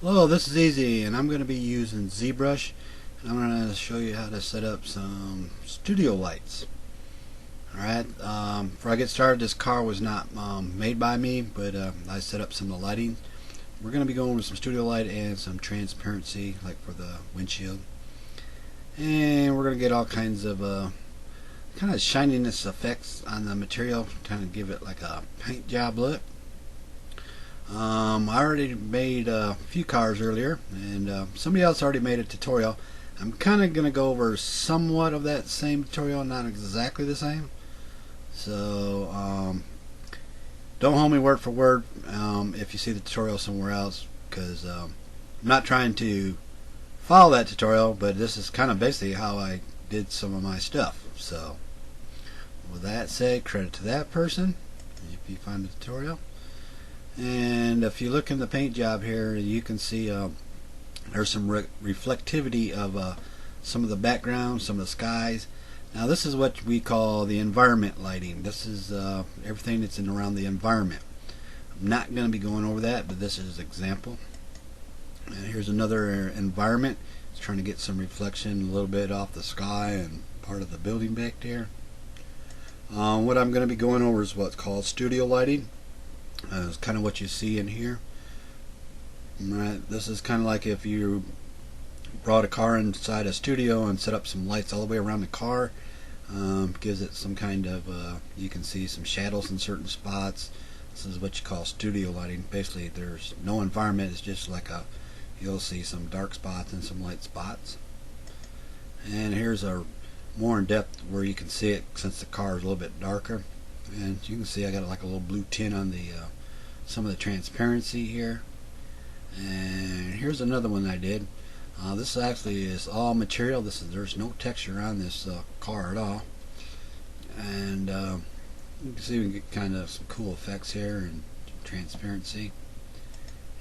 Hello, this is Easy, and I'm going to be using ZBrush, and I'm going to show you how to set up some studio lights. Alright, before I get started, this car was not made by me, but I set up some of the lighting. We're going to be going with some studio light and some transparency, like for the windshield. And we're going to get all kinds of kind of shininess effects on the material, kind of give it like a paint job look. I already made a few cars earlier, and somebody else already made a tutorial. I'm kind of going to go over somewhat of that same tutorial, not exactly the same. So don't hold me word for word if you see the tutorial somewhere else, because I'm not trying to follow that tutorial, but this is kind of basically how I did some of my stuff. So with that said, credit to that person if you find the tutorial. And if you look in the paint job here, you can see there's some reflectivity of some of the background, some of the skies. Now this is what we call the environment lighting. This is everything that's in around the environment. I'm not going to be going over that, but this is an example. And here's another environment. It's trying to get some reflection a little bit off the sky and part of the building back there. What I'm going to be going over is what's called studio lighting. It's kind of what you see in here. Right, this is kind of like if you brought a car inside a studio and set up some lights all the way around the car. Gives it some kind of, you can see some shadows in certain spots. This is what you call studio lighting. Basically there's no environment, it's just like you'll see some dark spots and some light spots. And here's a more in depth where you can see it since the car is a little bit darker. And you can see I got like a little blue tint on the some of the transparency here. And here's another one I did. This actually is all material. There's no texture on this car at all. And you can see we can get kind of some cool effects here and transparency.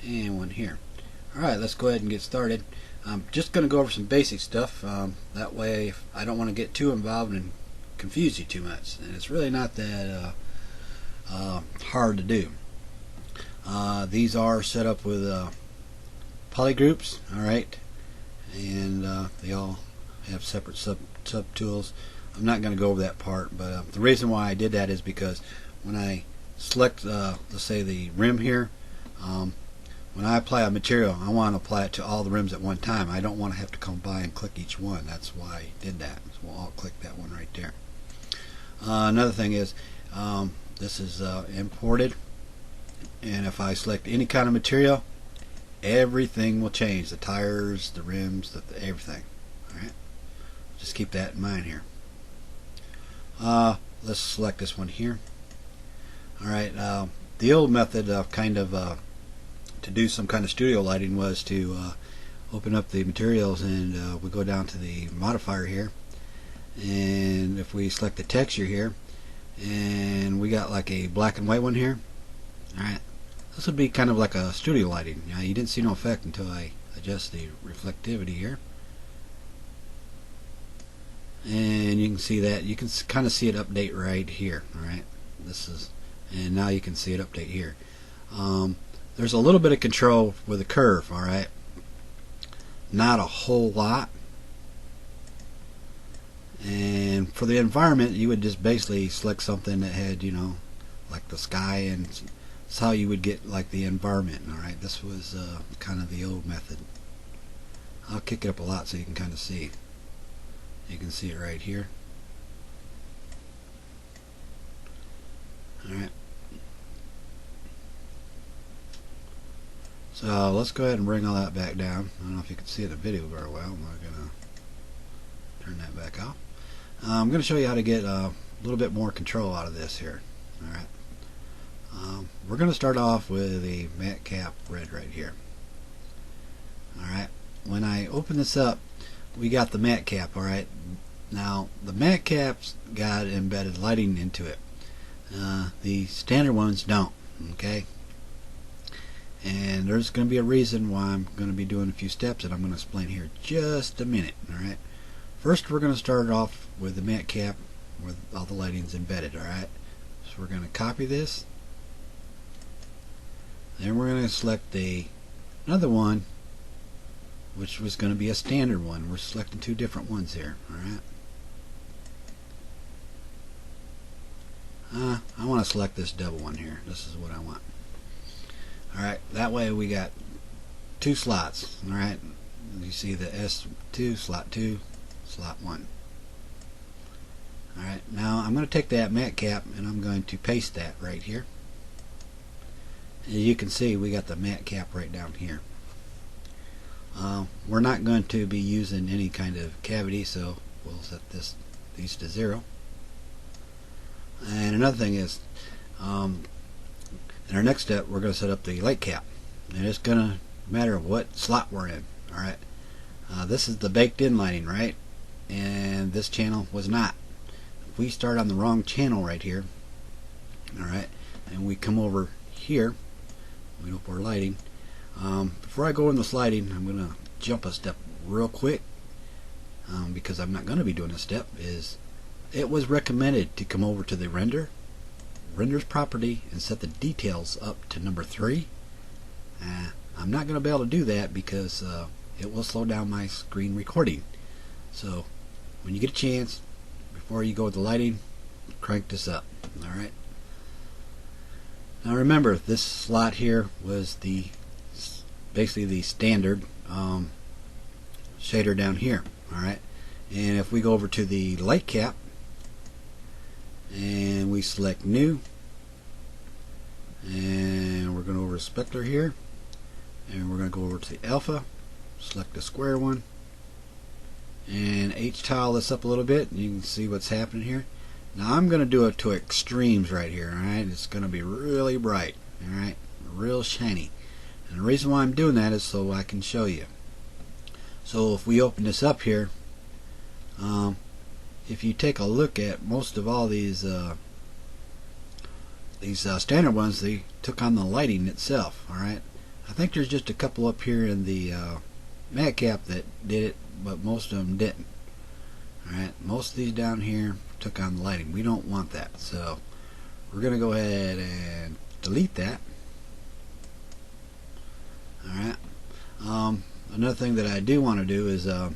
And one here. Alright, let's go ahead and get started. I'm just going to go over some basic stuff. That way I don't want to get too involved and confuse you too much, and it's really not that hard to do. These are set up with polygroups, alright, and they all have separate sub tools. I'm not going to go over that part, but the reason why I did that is because when I select let's say the rim here, when I apply a material, I want to apply it to all the rims at one time. I don't want to have to come by and click each one. That's why I did that. So we'll all click that one right there. Another thing is this is imported, and if I select any kind of material, everything will change. The tires, the rims, everything. Alright, just keep that in mind here. Let's select this one here. Alright, the old method of kind of to do some kind of studio lighting was to open up the materials, and we go down to the modifier here, and if we select the texture here, and we got like a black and white one here. Alright, this would be kind of like a studio lighting. Now, you didn't see no effect until I adjust the reflectivity here, and you can see that you can kind of see it update right here. Alright, this is, and now you can see it update here. There's a little bit of control with the curve, alright, not a whole lot. And for the environment, you would just basically select something that had, you know, like the sky, and that's how you would get like the environment. Alright, this was kind of the old method. I'll kick it up a lot so you can kind of see. You can see it right here. Alright, so let's go ahead and bring all that back down. I don't know if you can see the video very well. I'm not going to turn that back off. I'm going to show you how to get a little bit more control out of this here. Alright, we're going to start off with the matte cap red right here. Alright, when I open this up, we got the matte cap. Alright, now the matte cap's got embedded lighting into it. The standard ones don't. Okay, and there's going to be a reason why I'm going to be doing a few steps that I'm going to explain here in just a minute. Alright, first we're going to start off with the matte cap with all the lighting's embedded. Alright, so we're going to copy this, then we're going to select the another one, which was going to be a standard one. We're selecting two different ones here. Alright. I want to select this double one here. This is what I want. Alright, that way we got two slots. Alright, you see the S2, slot 2, slot 1. Alright, now I'm going to take that mat cap and I'm going to paste that right here. As you can see, we got the mat cap right down here. We're not going to be using any kind of cavity, so we'll set these to 0. And another thing is, in our next step, we're going to set up the light cap. And it's going to matter what slot we're in. Alright, this is the baked in lighting, right? And this channel was not. If we start on the wrong channel right here, alright, and we come over here, we go for lighting. Before I go in the sliding, I'm going to jump a step real quick, because I'm not going to be doing this step. It was recommended to come over to the render's property and set the details up to number 3. I'm not going to be able to do that because it will slow down my screen recording. So when you get a chance, before you go with the lighting, crank this up. Alright. Now remember, this slot here was basically the standard shader down here. Alright. And if we go over to the light cap and we select new, and we're going to over specular here, and we're going to go over to the alpha, select the square one, and H-tile this up a little bit, and you can see what's happening here. Now I'm going to do it to extremes right here. Alright, it's going to be really bright, alright, real shiny. And the reason why I'm doing that is so I can show you. So if we open this up here, if you take a look at most of all these standard ones, they took on the lighting itself. Alright, I think there's just a couple up here in the mat cap that did it, but most of them didn't. Alright, most of these down here took on the lighting. We don't want that, so we're going to go ahead and delete that. Alright, another thing that I do want to do is alright,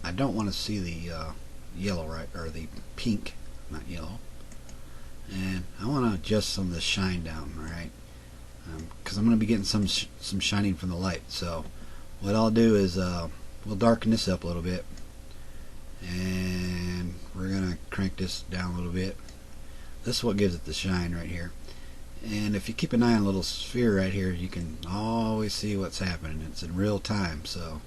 I don't want to see the yellow, right, or the pink, not yellow, and I want to adjust some of the shine down, right, because I'm going to be getting some shining from the light. So what I'll do is we'll darken this up a little bit, and we're going to crank this down a little bit. This is what gives it the shine right here. And if you keep an eye on a little sphere right here, you can always see what's happening. It's in real time, so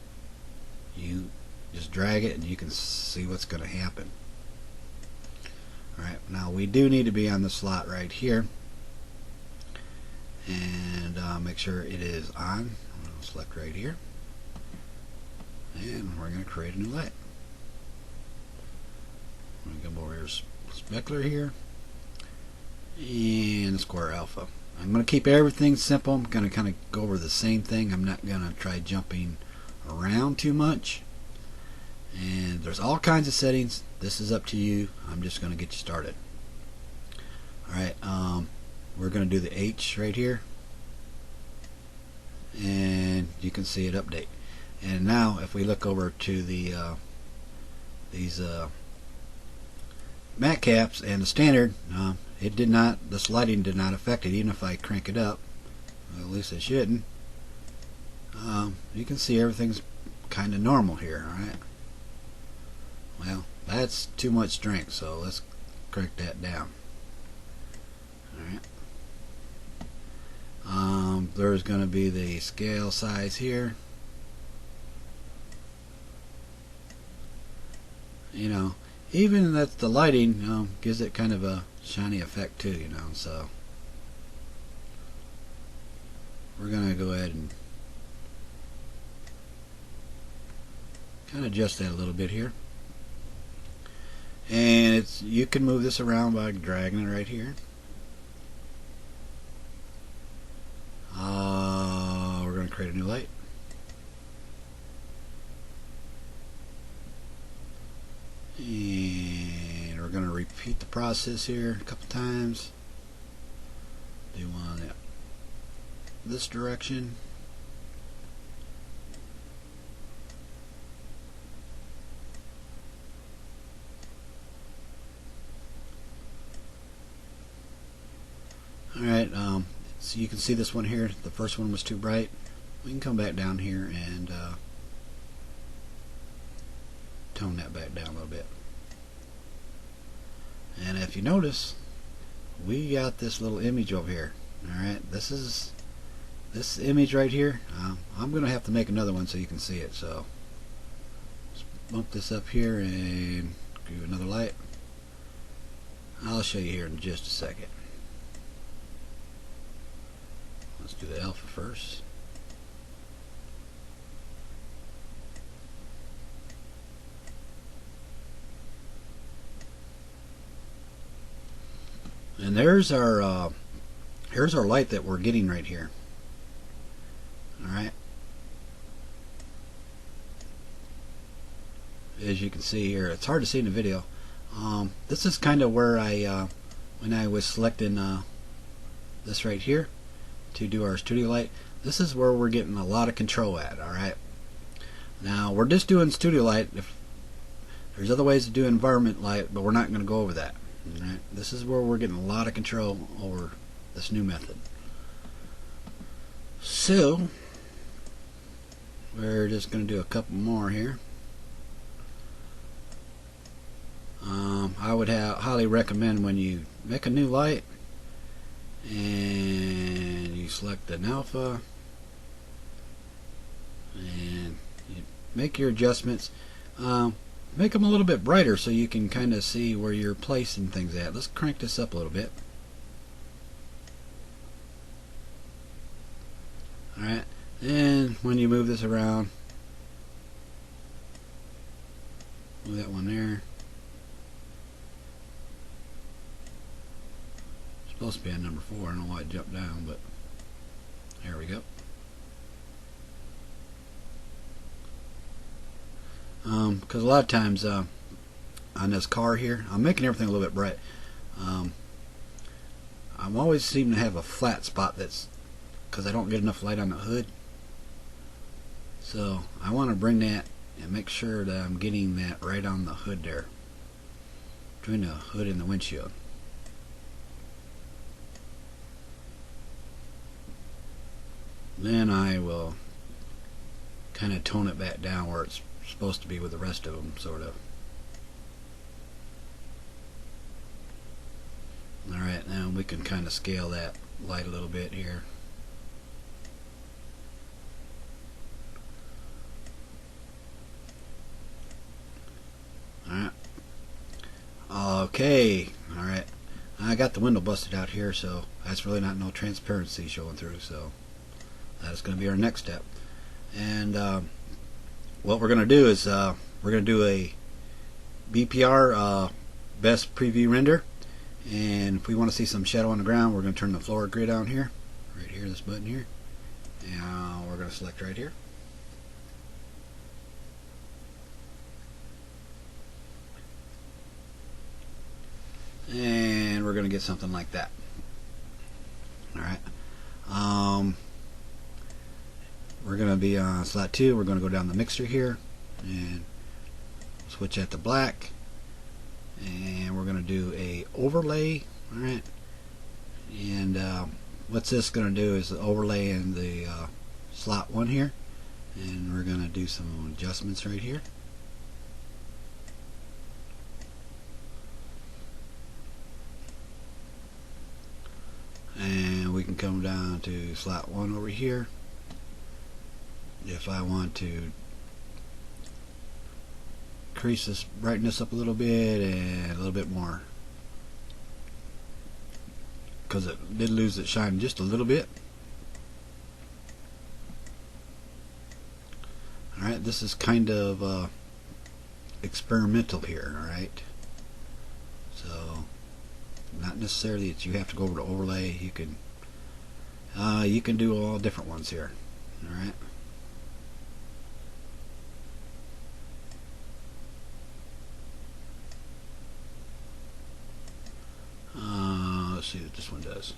you just drag it and you can see what's going to happen. Alright, now we do need to be on the slot right here, and make sure it is on. I'm going to select right here, and we're going to create a new light. I'm going to come over here, specular here, and square alpha. I'm going to keep everything simple. I'm going to kind of go over the same thing. I'm not going to try jumping around too much. And there's all kinds of settings. This is up to you. I'm just going to get you started. Alright, we're going to do the H right here, and you can see it update. And now if we look over to the these mat caps and the standard, it did not, the sliding did not affect it. Even if I crank it up, well, at least it shouldn't, you can see everything's kind of normal here. Alright, well, that's too much strength, so let's crank that down. Alright, there's going to be the scale size here. You know, even that the lighting gives it kind of a shiny effect too, you know. So we're going to go ahead and kind of adjust that a little bit here. And you can move this around by dragging it right here. We're going to create a new light. And we're going to repeat the process here a couple times. Do one this direction. Alright, so you can see this one here, the first one was too bright. We can come back down here and tone that back down a little bit. And if you notice, we got this little image over here. Alright, this is this image right here. I'm going to have to make another one so you can see it. So let's bump this up here and give another light. I'll show you here in just a second. Let's do the alpha first. And there's our here's our light that we're getting right here. Alright. As you can see here, it's hard to see in the video. This is kind of where I when I was selecting this right here to do our studio light, this is where we're getting a lot of control at. Alright. Now we're just doing studio light. If there's other ways to do environment light, but we're not going to go over that. Alright. This is where we're getting a lot of control over this new method. So we're just going to do a couple more here. I would highly recommend when you make a new light and you select an alpha and you make your adjustments, make them a little bit brighter so you can kind of see where you're placing things at. Let's crank this up a little bit. Alright, and when you move this around, move that one there. Supposed to be on number 4. I don't know why it jumped down, but there we go. Because a lot of times on this car here, I'm making everything a little bit bright. I'm always seem to have a flat spot that's because I don't get enough light on the hood. So I want to bring that and make sure that I'm getting that right on the hood there, between the hood and the windshield. Then I will kind of tone it back down where it's supposed to be with the rest of them, sort of. Alright, now we can kind of scale that light a little bit here. Alright. Okay, alright. I got the window busted out here, so that's really not no transparency showing through, so that's going to be our next step. And what we're going to do is we're going to do a BPR best preview render, and if we want to see some shadow on the ground, we're going to turn the floor grid on here, right here, this button here, and we're going to select right here. And we're going to get something like that. Alright. We're going to be on slot 2. We're going to go down the mixture here and switch that to black, and we're going to do a overlay. Alright, and what's this going to do is the overlay in the slot 1 here, and we're going to do some adjustments right here. And we can come down to slot 1 over here. If I want to increase this brightness up a little bit and a little bit more, because it did lose its shine just a little bit. Alright, this is kind of experimental here, alright? So not necessarily that you have to go over to overlay. You can do all different ones here. Alright. Let's see what this one does.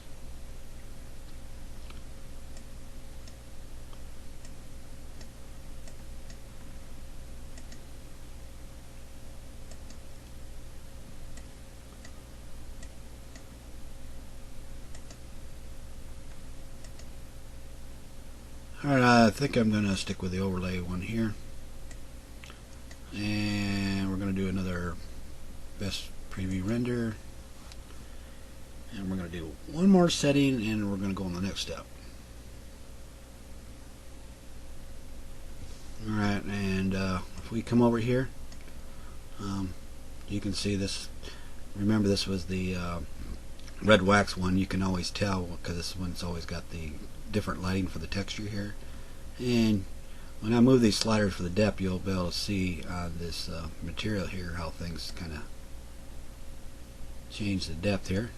Alright, I think I'm going to stick with the overlay one here. And we're going to do another best preview render. And we're going to do one more setting and we're going to go on the next step. Alright, and if we come over here, you can see this. Remember, this was the red wax one. You can always tell because this one's always got the different lighting for the texture here. And when I move these sliders for the depth, you'll be able to see on this material here how things kind of change the depth here.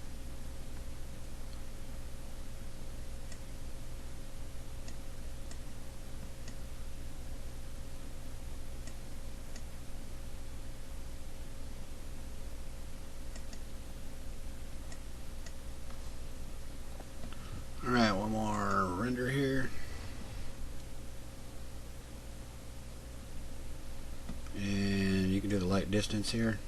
Alright, one more render here. And you can do the light distance here.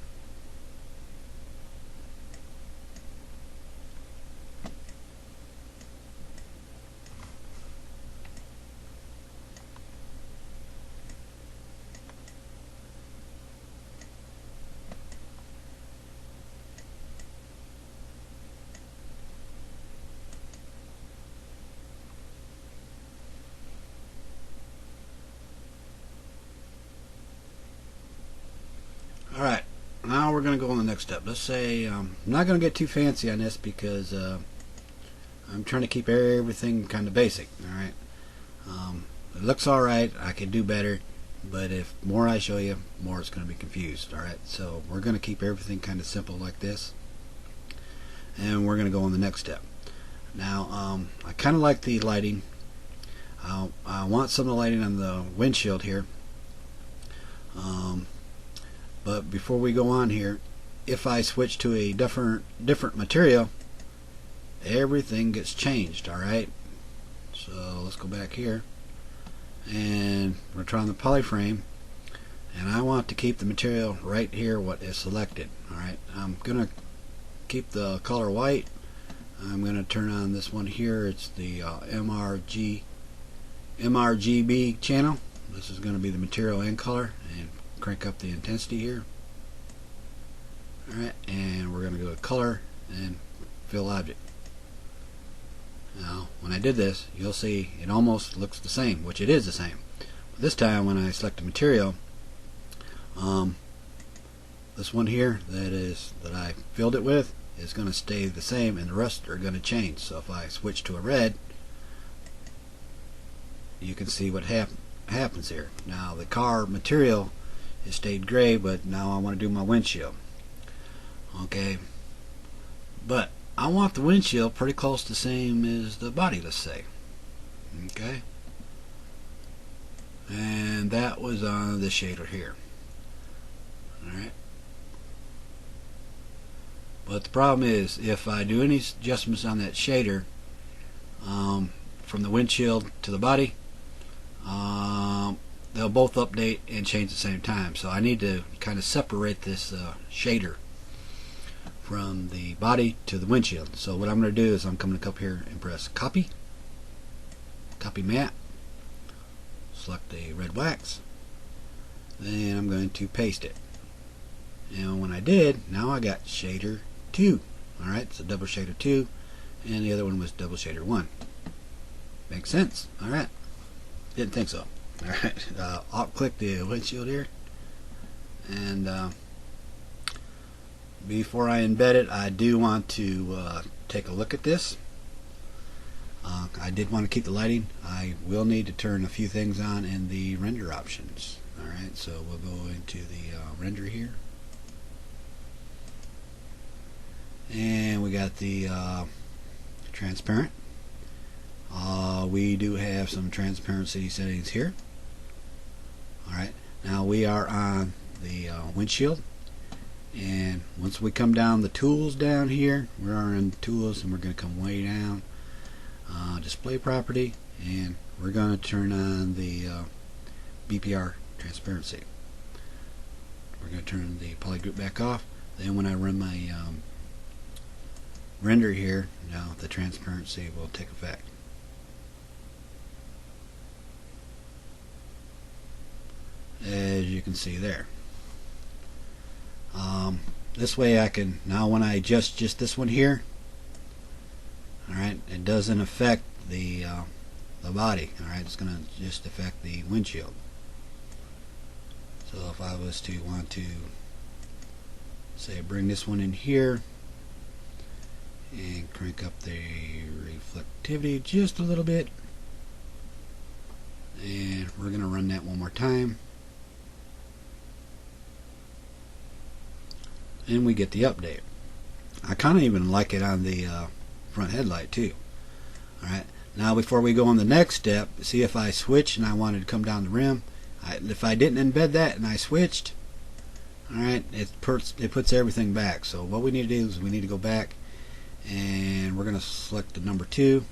Alright, now we're going to go on the next step. Let's say, I'm not going to get too fancy on this because I'm trying to keep everything kind of basic. Alright, it looks alright, I could do better, but if more I show you, more it's going to be confused. Alright, so we're going to keep everything kind of simple like this, and we're going to go on the next step. Now, I kind of like the lighting. I want some of the lighting on the windshield here. But before we go on here, if I switch to a different material, everything gets changed. Alright, so let's go back here and we're trying the polyframe, and I want to keep the material right here what is selected. Alright, I'm gonna keep the color white. I'm gonna turn on this one here. It's the MRGB channel. This is going to be the material and color, and crank up the intensity here. Alright, and we're going to go to color and fill object. Now when I did this, you'll see it almost looks the same, which it is the same. But this time when I select the material, this one here that I filled it with is going to stay the same, and the rest are going to change. So if I switch to a red, you can see what happens here. Now the car material it stayed gray, but now I want to do my windshield. Okay, but I want the windshield pretty close to the same as the body, let's say. Okay, and that was on the shader here. Alright, but the problem is if I do any adjustments on that shader, from the windshield to the body, they'll both update and change at the same time. So I need to kind of separate this shader from the body to the windshield. So what I'm going to do is I'm coming up here and press copy matte, select the red wax, then I'm going to paste it. And when I did, now I got shader 2. Alright, so double shader 2, and the other one was double shader 1. Makes sense. Alright, didn't think so. Alright, I'll click the windshield here, and before I embed it, I do want to take a look at this. I did want to keep the lighting. I will need to turn a few things on in the render options. Alright, so we'll go into the render here, and we got the transparent. We do have some transparency settings here. Alright, now we are on the windshield, and once we come down the tools down here, we are in tools, and we're going to come way down, display property, and we're going to turn on the BPR transparency. We're going to turn the poly group back off. Then when I run my render here, now the transparency will take effect. can see there. This way I can, now when I adjust just this one here, alright, it doesn't affect the body. Alright, it's going to just affect the windshield. So if I was to want to, say, bring this one in here and crank up the reflectivity just a little bit, and we're going to run that one more time, and we get the update. I kind of even like it on the front headlight too. Alright, now before we go on the next step, see if I switch and I wanted to come down the rim, if I didn't embed that and I switched, alright, it puts everything back. So what we need to do is we need to go back, and we're going to select the number 2,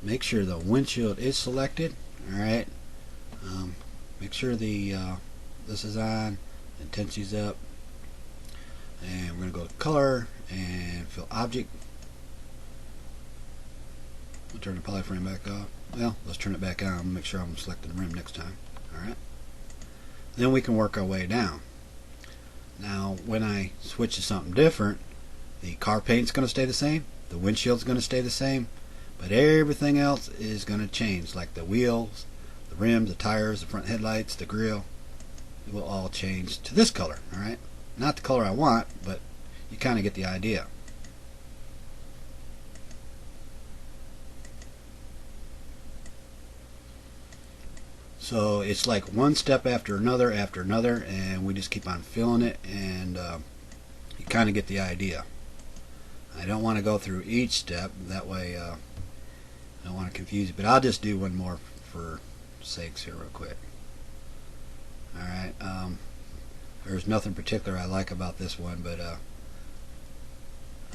make sure the windshield is selected. Alright, make sure the this is on, intensity's up, and we're going to go to color and fill object. We'll turn the polyframe back off. Well, let's turn it back on, make sure I'm selecting the rim next time. Alright, then we can work our way down. Now when I switch to something different, the car paint's going to stay the same, the windshield's going to stay the same, but everything else is going to change, like the wheels, the rims, the tires, the front headlights, the grille. It will all change to this color. Alright, not the color I want, but you kind of get the idea. So it's like one step after another, and we just keep on filling it, and you kind of get the idea. I don't want to go through each step, that way I don't want to confuse you, but I'll just do one more for sakes here real quick. Alright, there's nothing particular I like about this one, but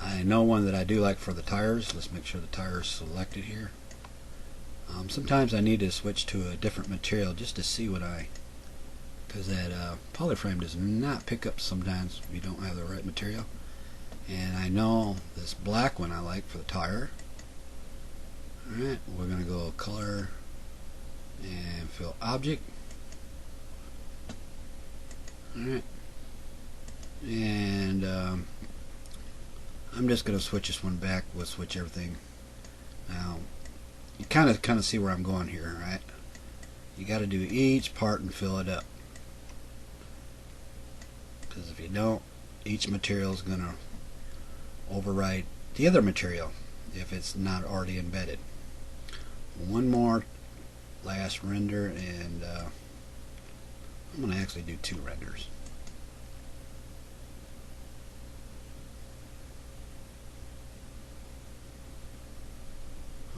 I know one that I do like for the tires. Let's make sure the tires selected here. Sometimes I need to switch to a different material just to see what because that polyframe does not pick up sometimes if you don't have the right material. And I know this black one I like for the tire. Alright, we're going to go color and fill object. Alright, and I'm just going to switch this one back. We'll switch everything. Now you kind of see where I'm going here, right? You got to do each part and fill it up, because if you don't, each material is going to override the other material if it's not already embedded. One more last render, and I'm going to actually do 2 renders.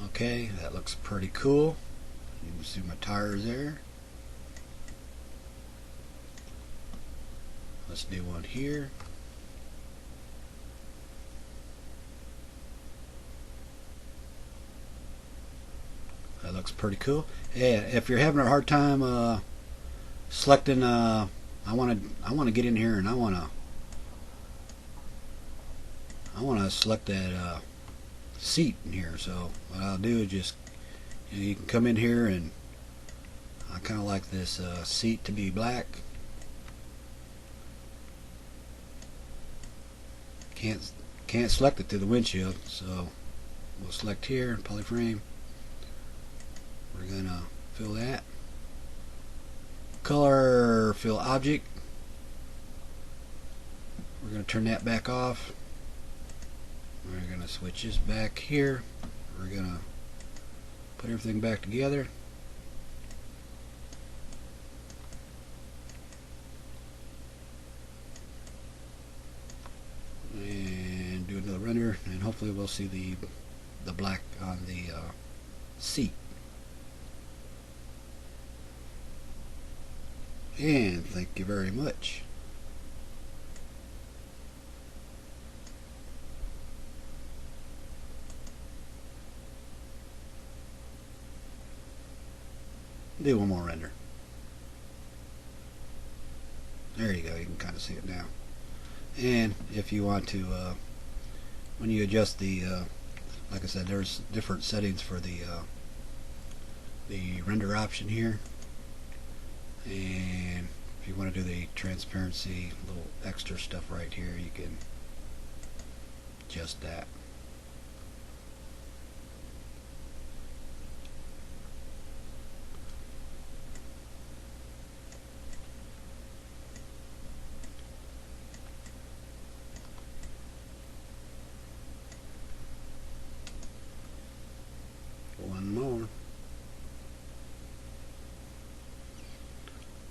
Okay, that looks pretty cool. You can see my tires there. Let's do one here. That looks pretty cool. Yeah, if you're having a hard time selecting, I want to get in here and I want to select that seat in here. So what I'll do is just, you can come in here, and I kind of like this seat to be black. Can't select it through the windshield, so we'll select here, polyframe. We're gonna fill that. Color, fill object. We're gonna turn that back off. We're going to switch this back here. We're going to put everything back together. And do another render, and hopefully we'll see the black on the seat. And thank you very much. Do one more render. There you go, you can kind of see it now. And if you want to, when you adjust the, like I said, there's different settings for the render option here. And if you want to do the transparency, little extra stuff right here, you can adjust that. One more.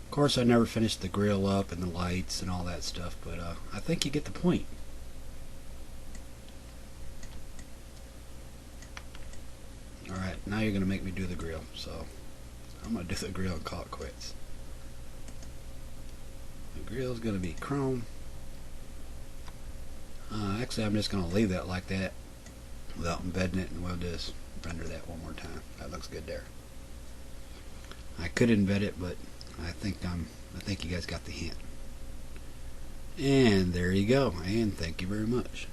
Of course, I never finished the grill up and the lights and all that stuff, but I think you get the point. Alright, now you're going to make me do the grill, so I'm going to do the grill and call it quits. The grill is going to be chrome. Actually, I'm just going to leave that like that without embedding it, and we'll just render that one more time. That looks good there. I could embed it, but I think you guys got the hint. And there you go. And thank you very much.